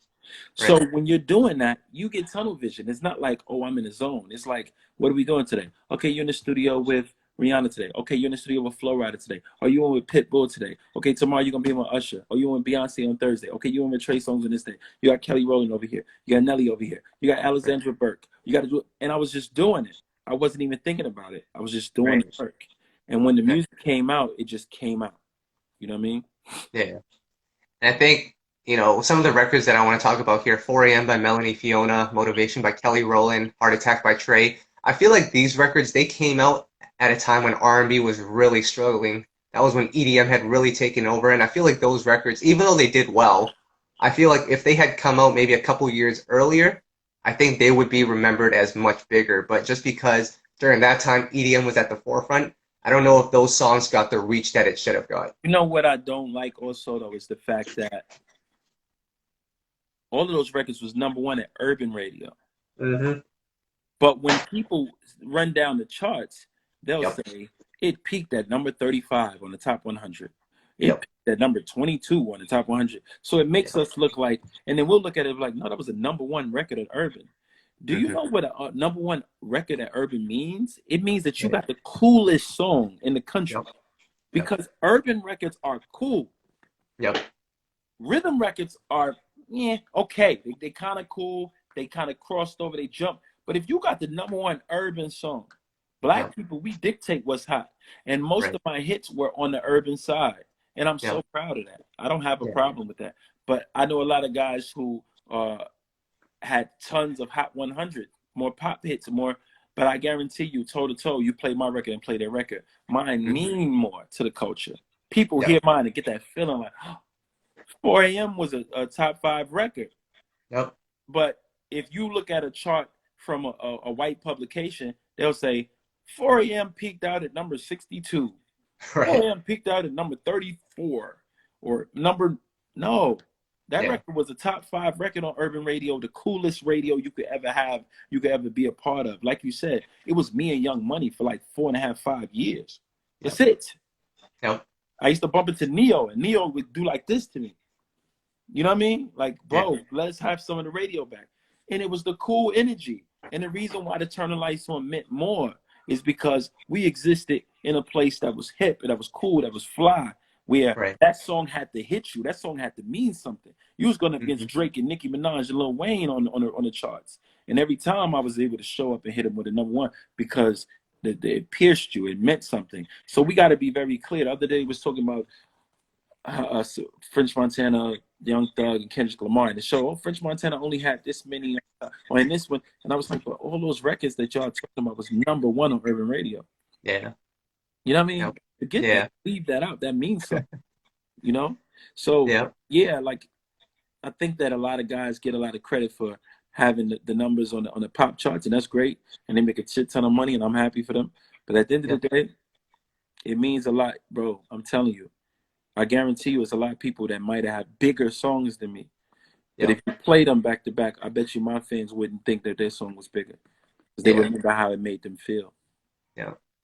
Right. So when you're doing that, you get tunnel vision. It's not like, oh, I'm in a zone. It's like, what are we doing today? Okay, you're in the studio with Rihanna today. Okay, you're in the studio with Flo Rida today. Are you on with Pitbull today? Okay, tomorrow you're gonna be with Usher. Are you on with Beyonce on Thursday? Okay, you on with Trey Songz on this day. You got Kelly Rowland over here. You got Nelly over here. You got Alexandra Burke. You got to do it. And I was just doing it. I wasn't even thinking about it. I was just doing the work. And when the music came out, it just came out. You know what I mean? Yeah. And I think, some of the records that I want to talk about here, 4 a.m. by Melanie Fiona, Motivation by Kelly Rowland, Heart Attack by Trey. I feel like these records, they came out at a time when R&B was really struggling. That was when EDM had really taken over. And I feel like those records, even though they did well, I feel like if they had come out maybe a couple years earlier, I think they would be remembered as much bigger. But just because during that time EDM was at the forefront, I don't know if those songs got the reach that it should have got. You know what I don't like also, though, is the fact that all of those records was #1 at urban radio. Mm-hmm. But when people run down the charts, they'll say it peaked at number 35 on the top 100. It peaked at number 22 on the top 100. So it makes us look like, and then we'll look at it like, no, that was a #1 record at urban. Do you know what a #1 record at urban means? It means that you got the coolest song in the country. Because urban records are cool. Rhythm records are, okay. They kind of cool. They kind of crossed over. They jump. But if you got the #1 urban song, Black people, we dictate what's hot. And most of my hits were on the urban side. And I'm so proud of that. I don't have a problem with that. But I know a lot of guys who had tons of Hot 100, more pop hits, more. But I guarantee you, toe to toe, you play my record and play their record. Mine mean more to the culture. People hear mine and get that feeling like, oh, 4 a.m. was a top 5 record. But if you look at a chart from a white publication, they'll say 4 a.m. peaked out at number 62. 4 a.m. peaked out at number 34. Or no. That record was a top 5 record on urban radio, the coolest radio you could ever have, you could ever be a part of. Like you said, it was me and Young Money for like 4.5, 5 years. That's it. I used to bump into Neo, and Neo would do like this to me. You know what I mean? Like, bro, let's have some of the radio back. And it was the cool energy. And the reason why the Turn the Lights On meant more is because we existed in a place that was hip, and that was cool, that was fly, where that song had to hit you. That song had to mean something. You was going against Drake and Nicki Minaj and Lil Wayne on the charts. And every time I was able to show up and hit them with a #1 because it pierced you. It meant something. So we got to be very clear. The other day was talking about French Montana, Young Thug, and Kendrick Lamar in the show. Oh, French Montana only had this many on this one. And I was like, but all those records that y'all talking about was #1 on urban radio. You know what I mean? Forget that. Leave that out. That means something. You know? So, like, I think that a lot of guys get a lot of credit for having the numbers on the pop charts, and that's great. And they make a shit ton of money, and I'm happy for them. But at the end of the day, it means a lot, bro. I'm telling you. I guarantee you it's a lot of people that might have had bigger songs than me. But if you play them back to back, I bet you my fans wouldn't think that their song was bigger. Because they remember how it made them feel.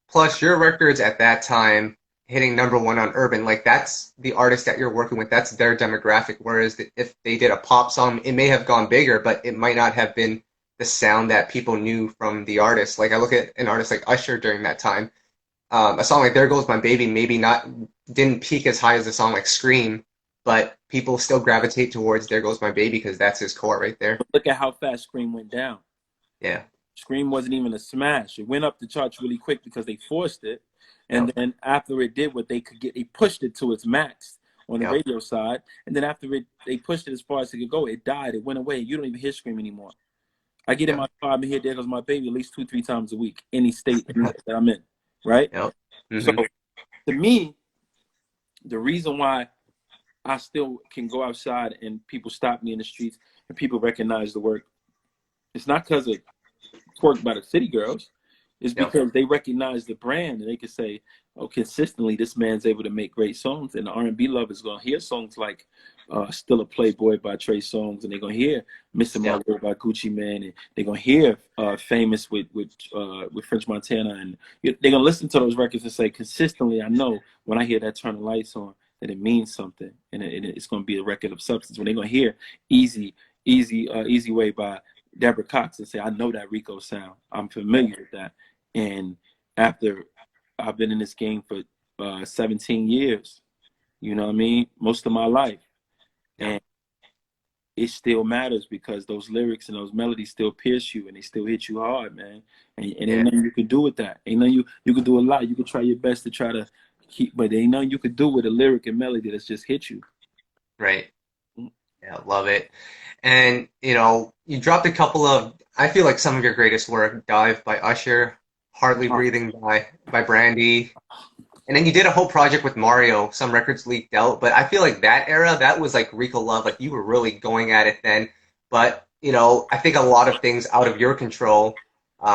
Plus, your records at that time, hitting #1 on urban, like that's the artist that you're working with. That's their demographic. Whereas if they did a pop song, it may have gone bigger, but it might not have been the sound that people knew from the artist. Like I look at an artist like Usher during that time. A song like "There Goes My Baby" maybe not didn't peak as high as a song like "Scream," but people still gravitate towards "There Goes My Baby" because that's his core right there. But look at how fast Scream went down. Yeah. Scream wasn't even a smash. It went up the charts really quick because they forced it. And Yep. then after it did what they could get, they pushed it to its max on the Yep. radio side. And then after they pushed it as far as it could go, it died. It went away. You don't even hear Scream anymore. I get in Yep. my car, and hear "There Goes My Baby" at least 2-3 times a week, any state that I'm in, right? Yep. So Hmm. to me, the reason why I still can go outside and people stop me in the streets and people recognize the work, it's not because of work by the city girls. Is Yep. because they recognize the brand and they can say, oh, consistently, this man's able to make great songs. And the R&B lovers going to hear songs like Still a Playboy by Trey Songz, and they're going to hear Missing My Yep. Word by Gucci Mane, and they're going to hear Famous with French Montana. And they're going to listen to those records and say, consistently, I know when I hear that Turn the Lights On, that it means something. And it's going to be a record of substance. When they're going to hear Easy Way by Deborah Cox and say, I know that Rico sound. I'm familiar with that. And after I've been in this game for 17 years, you know what I mean? Most of my life. Yep. And it still matters because those lyrics and those melodies still pierce you and they still hit you hard, man. And ain't Yeah. nothing you can do with that. Ain't nothing you can do a lot. You can try your best to try to keep, but ain't nothing you can do with a lyric and melody that's just hit you. Right. Yeah, love it. And you dropped a couple of I feel like some of your greatest work, Dive by Usher, Hardly Breathing by Brandy. And then you did a whole project with Mario. Some records leaked out, but I feel like that era, that was like Rico Love. Like you were really going at it then. But I think a lot of things out of your control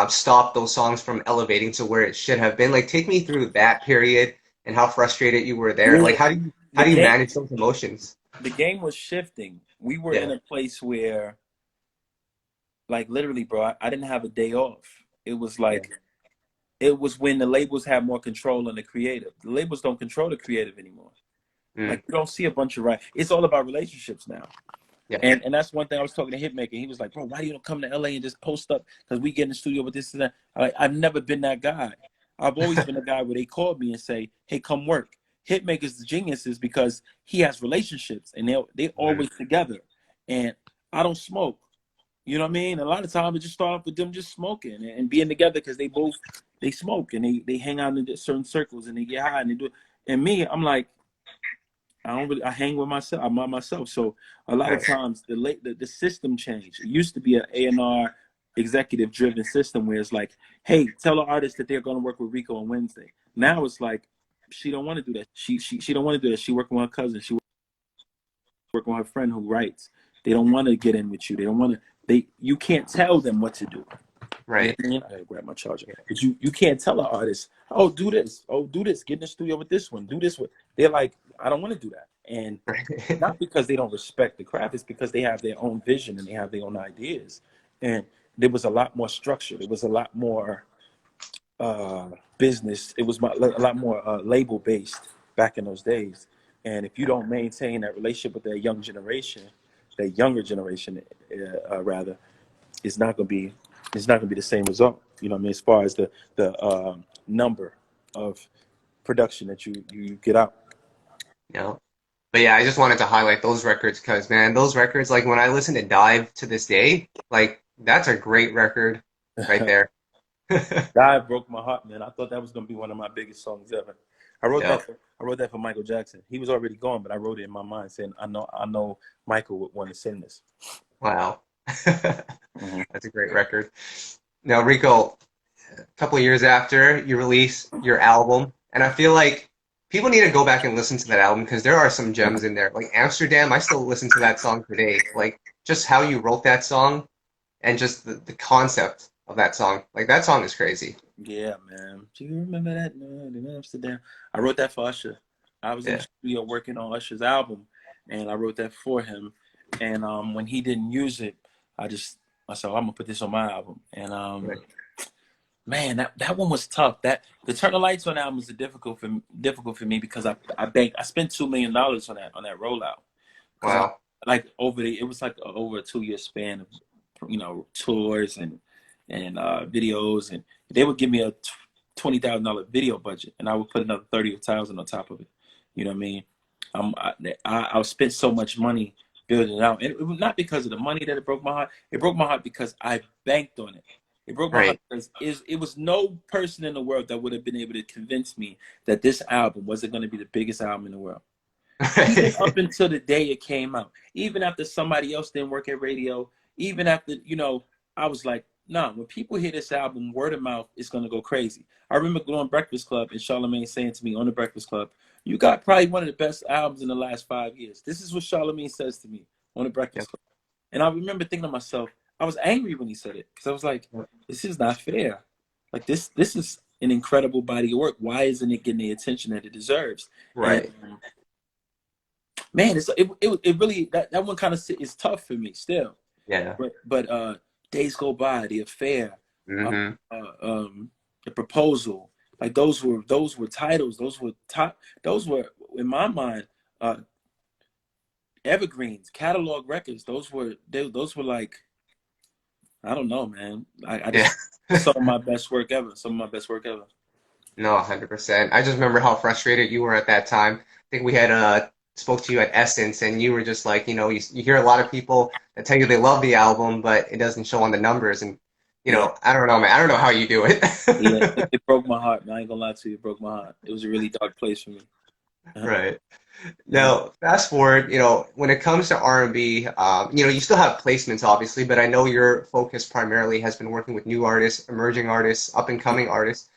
stopped those songs from elevating to where it should have been. Like take me through that period and how frustrated you were there. Like Yeah, how the do you game manage those emotions? the game was shifting. We were in Yeah. a place where, like, literally, bro, I didn't have a day off. It was Yeah. like it was when the labels had more control on the creative. The labels don't control the creative anymore. Mm, Like you don't see a bunch of It's all about relationships now. yeah. And that's one thing I was talking to Hitmaker. He was like, bro, why do you don't come to LA and just post up? Because we get in the studio with this and that. I've never been that guy. I've always been a guy where they called me and say, hey, come work. Hitmaker's the genius is because he has relationships and they Mm, always together. And I don't smoke. You know what I mean? A lot of times it just start off with them just smoking and being together because they smoke and they hang out in certain circles and they get high and they do it. And me, I'm like, I hang with myself. I'm by myself. So a lot of right. times the system changed. It used to be an A&R executive driven system where it's like, hey, tell the artist that they're going to work with Rico on Wednesday. Now it's like she don't want to do that. She don't want to do that. She working with her cousin. She working with her friend who writes. They don't want to get in with you. They don't want to. You can't tell them what to do. You know Right. what I mean? I gotta grab my charger. Yeah. But you can't tell an artist, oh, do this. Oh, do this. Get in the studio with this one. Do this one. They're like, I don't want to do that. And not because they don't respect the craft, it's because they have their own vision and they have their own ideas. And there was a lot more structure. There was a lot more business. It was a lot more label based back in those days. And if you don't maintain that relationship with that that younger generation, rather, it's not gonna be the same result. You know what I mean? As far as the number of production that you get out. Yeah. But yeah, I just wanted to highlight those records because, man, those records, like when I listen to Dive to this day, like that's a great record right there. Dive broke my heart, man. I thought that was gonna be one of my biggest songs ever. Yeah. I wrote that for Michael Jackson. He was already gone, but I wrote it in my mind saying, I know Michael would want to sing this. Wow. Mm-hmm. That's a great record. Now, Rico, a couple of years after you release your album, and I feel like people need to go back and listen to that album because there are some gems in there. Like Amsterdam, I still listen to that song today. Like just how you wrote that song and just the concept of that song. Like that song is crazy. Yeah, man. Do you remember that night in Amsterdam? I wrote that for Usher. I was in the Yeah. studio working on Usher's album, and I wrote that for him. And when he didn't use it, I said, I'm gonna put this on my album. And Right. Man, that one was tough. That the Turn the Lights On album was difficult for me because I spent $2 million on that rollout because I Wow. like it was like over a 2 year span of tours and videos, and they would give me a $20,000 video budget and I would put another 30,000 on top of it. You know what I mean? I spent so much money building it out, and it was not because of the money that it broke my heart. It broke my heart because I banked on it. It broke my heart Right. because it was no person in the world that would have been able to convince me that this album wasn't going to be the biggest album in the world. Even up Right. until the day it came out, even after somebody else didn't work at radio, even after, I was like, nah, when people hear this album, word of mouth is going to go crazy. I remember going to Breakfast Club and Charlamagne saying to me on the Breakfast Club, you got probably one of the best albums in the last 5 years. This is what Charlamagne says to me on the Yep. Breakfast Club. And I remember thinking to myself, I was angry when he said it because I was like, this is not fair. Like this is an incredible body of work. Why isn't it getting the attention that it deserves? And Right. man, it really that one kind of is tough for me still. Yeah. But Days Go By, The Affair, uh, Hmm. uh, The Proposal, like those were titles. Those were in my mind evergreens, catalog records. Those were like, I don't know, man. I Yeah. just some of my best work ever. Some of my best work ever. No, 100%. I just remember how frustrated you were at that time. I think we had spoke to you at Essence, and you were just like, you hear a lot of people that tell you they love the album, but it doesn't show on the numbers. And Yeah, I don't know, man. I don't know how you do yeah. it. It broke my heart, man. I ain't gonna lie to you. It broke my heart. It was a really dark place for me. Uh-huh. Right. Uh-huh. Now, fast forward, when it comes to R&B, you still have placements, obviously, but I know your focus primarily has been working with new artists, emerging artists, up and coming artists.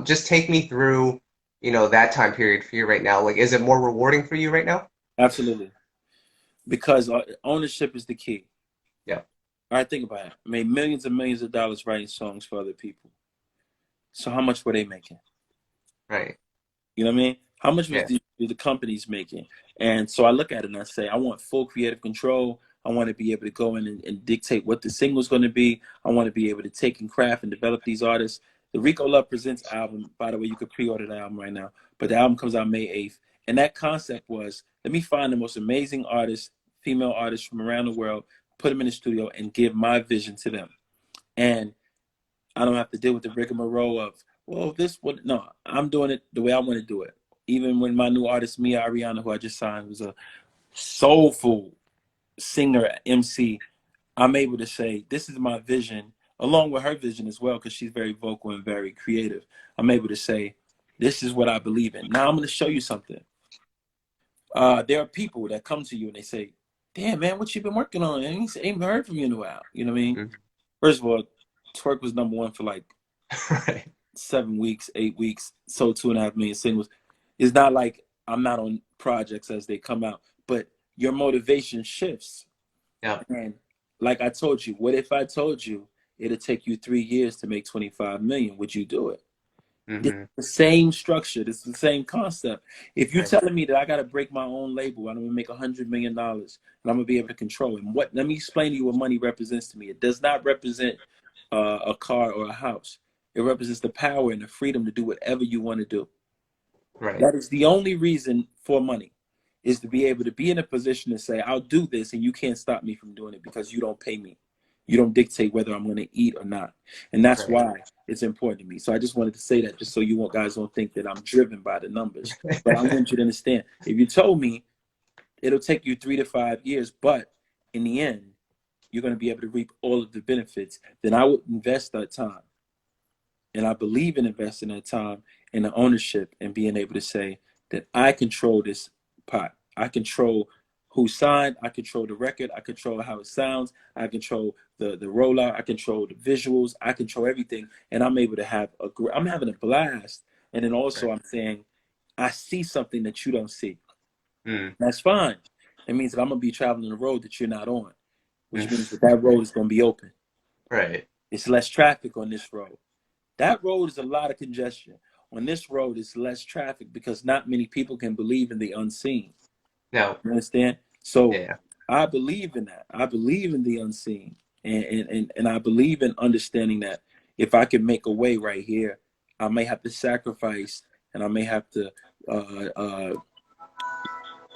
Just take me through, that time period for you right now. Like, is it more rewarding for you right now? Absolutely, because ownership is the key. Yeah. All right, think about it. I made millions and millions of dollars writing songs for other people. So how much were they making? Right. You know what I mean? How much was Yeah. the companies making? And so I look at it and I say, I want full creative control. I want to be able to go in and dictate what the single's going to be. I want to be able to take and craft and develop these artists. The Rico Love Presents album, by the way, you could pre-order the album right now, but the album comes out May 8th. And that concept was, let me find the most amazing artists, female artists from around the world, put them in the studio and give my vision to them. And I don't have to deal with the rigmarole of, well, this what no, I'm doing it the way I want to do it. Even when my new artist Mia Ariana, who I just signed, was a soulful singer MC, I'm able to say this is my vision, along with her vision as well, because she's very vocal and very creative. I'm able to say this is what I believe in. Now I'm going to show you something. There are people that come to you and they say, "Damn man, what you been working on?" And ain't even heard from you in a while. You know what I mean? Mhm. First of all, Twerk was #1 for like Right. 7 weeks, 8 weeks, sold 2.5 million singles. It's not like I'm not on projects as they come out, but your motivation shifts. Yeah. And like I told you, what if I told you it'll take you 3 years to make 25 million? Would you do it? It's Hmm. the same structure. It's the same concept. If you're Right. telling me that I got to break my own label, I'm gonna make $100 million, and I'm gonna be able to control it. What? Let me explain to you what money represents to me. It does not represent a car or a house. It represents the power and the freedom to do whatever you want to do. Right. That is the only reason for money, is to be able to be in a position to say, I'll do this and you can't stop me from doing it because you don't pay me. You don't dictate whether I'm going to eat or not. And that's Right. why it's important to me. So I just wanted to say that just so you guys don't think that I'm driven by the numbers. But I want you to understand, if you told me it'll take you 3 to 5 years, but in the end, you're going to be able to reap all of the benefits, then I would invest that time. And I believe in investing that time in the ownership and being able to say that I control this pot. I control who signed. I control the record. I control how it sounds. I control the rollout. I control the visuals. I control everything. And I'm able to I'm having a blast. And then also Right. I'm saying, I see something that you don't see. Mm. That's fine. It means that I'm going to be traveling the road that you're not on, which Mm. means that road is going to be open. Right. It's less traffic on this road. That road is a lot of congestion. On this road, it's less traffic because not many people can believe in the unseen. No. You understand? So Yeah. I believe in that. I believe in the unseen. And I believe in understanding that if I can make a way right here, I may have to sacrifice and I may have to uh, uh,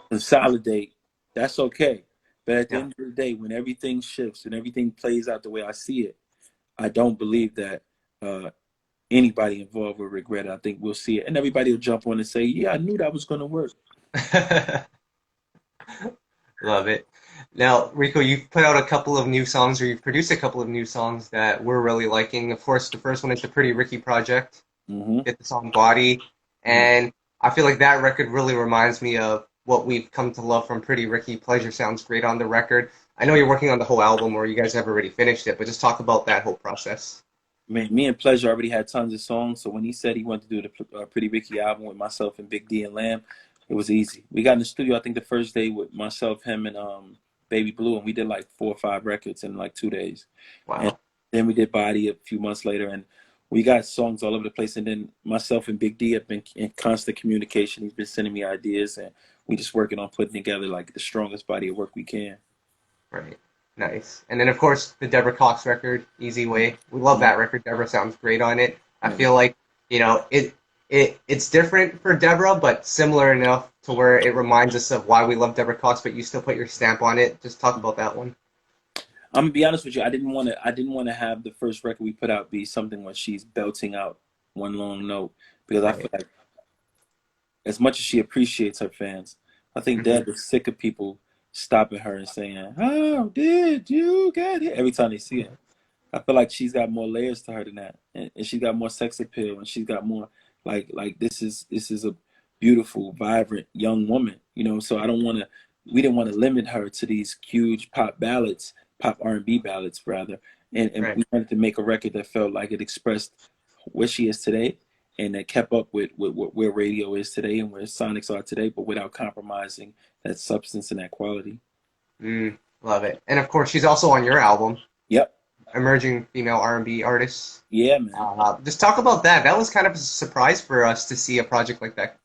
consolidate. That's okay. But at the Yeah. end of the day, when everything shifts and everything plays out the way I see it, I don't believe that uh, anybody involved will regret it. I think we'll see it, and everybody will jump on and say, "Yeah, I knew that was going to work." Love it. Now, Rico, you've put out a couple of new songs, or you've produced a couple of new songs that we're really liking. Of course, the first one is the Pretty Ricky project. Hmm. Get the song Body. And I feel like that record really reminds me of what we've come to love from Pretty Ricky. Pleasure sounds great on the record. I know you're working on the whole album, or you guys have already finished it, but just talk about that whole process. Man, me and Pleasure already had tons of songs, so when he said he wanted to do the Pretty Ricky album with myself and Big D and Lamb, it was easy. We got in the studio, I think the first day with myself, him, and Baby Blue, and we did like 4 or 5 records in like 2 days. And Wow. then we did Body a few months later, and we got songs all over the place. And then myself and Big D have been in constant communication. He's been sending me ideas, and we just working on putting together like the strongest body of work we can. Right. Nice. And then, of course, the Deborah Cox record, Easy Way. We love Mhm. that record. Deborah sounds great on it. I Yeah. feel like, it's different for Deborah, but similar enough to where it reminds us of why we love Deborah Cox, but you still put your stamp on it. Just talk about that one. I'm gonna be honest with you. I didn't want to have the first record we put out be something where she's belting out one long note because I feel Right. like as much as she appreciates her fans, I think Hmm. Deb is sick of people stopping her and saying, "How did you get here?" every time they see her. I feel like she's got more layers to her than that, and she's got more sex appeal, and she's got more like this is a beautiful, vibrant young woman, you know. So I don't want to. We didn't want to limit her to these huge pop ballads, pop R&B ballads rather, and Right. we wanted to make a record that felt like it expressed where she is today, and that kept up with where radio is today and where sonics are today, but without compromising that substance and that quality. Love it. And of course, she's also on your album, Yep. Emerging Female R&B Artists. Yeah, man. Just talk about that. That was kind of a surprise for us to see a project like that.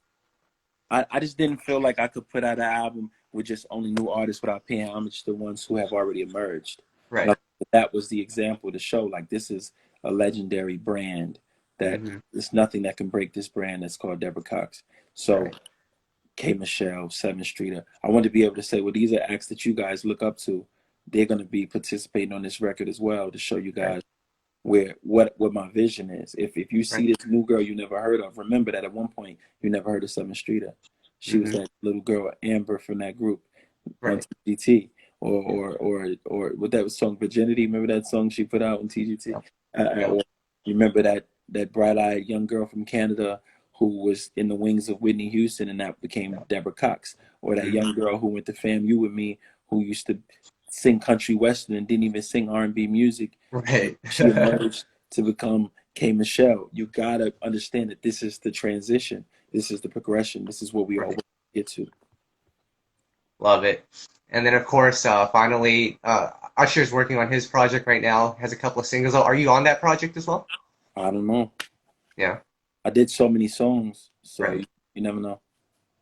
I just didn't feel like I could put out an album with just only new artists without paying homage to ones who have already emerged. And I Right. thought that was the example to show like this is a legendary brand that Hmm. there's nothing that can break this brand that's called Deborah Cox. So Right. K Michelle, Sevyn Streeter. I want to be able to say, well, these are acts that you guys look up to. They're going to be participating on this record as well to show you Right. guys where what my vision is. If you Right. see this new girl you never heard of, remember that at one point you never heard of Sevyn Streeter. She was Hmm. that little girl Amber from that group on Right. TGT, Yeah. or what that was song Virginity. Remember that song she put out on TGT? Yep. Yep. Or you remember that bright-eyed young girl from Canada who was in the wings of Whitney Houston, and that became Yep. Deborah Cox, or that Hmm. young girl who went to FAMU with me, who used to sing country western and didn't even sing R&B music, and Right. she emerged to become K Michelle. You gotta understand that this is the transition, this is the progression, this is what we all Right. get to. Love it. And then, of course, finally, Usher's working on his project right now. Has a couple of singles out. Are you on that project as well? I don't know. Yeah. I did so many songs, so Right. you never know.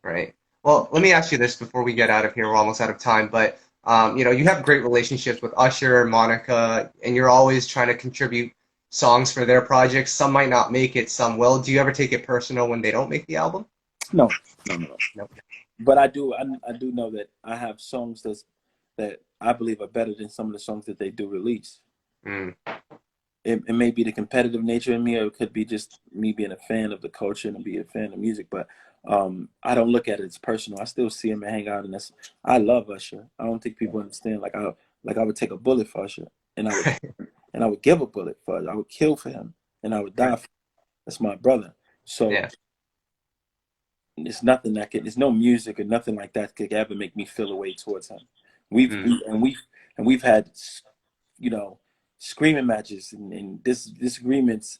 Right. Well, let me ask you this before we get out of here. We're almost out of time, but you have great relationships with Usher, Monica, and you're always trying to contribute songs for their projects. Some might not make it, some will. Do you ever take it personal when they don't make the album? No, no, no, no. Nope. But I do know that I have songs that I believe are better than some of the songs that they do release. Mm, It may be the competitive nature in me, or it could be just me being a fan of the culture and be a fan of music. But I don't look at it as personal. I still see him and hang out, and I love Usher. I don't think people understand. Like I would take a bullet for Usher, and I would give a bullet for Usher. I would kill for him, and I would die right. for him. That's my brother. So Yeah. it's nothing that could. There's no music or nothing like that could ever make me feel a way towards him. We've Mm. we, and we've had, you know, screaming matches and disagreements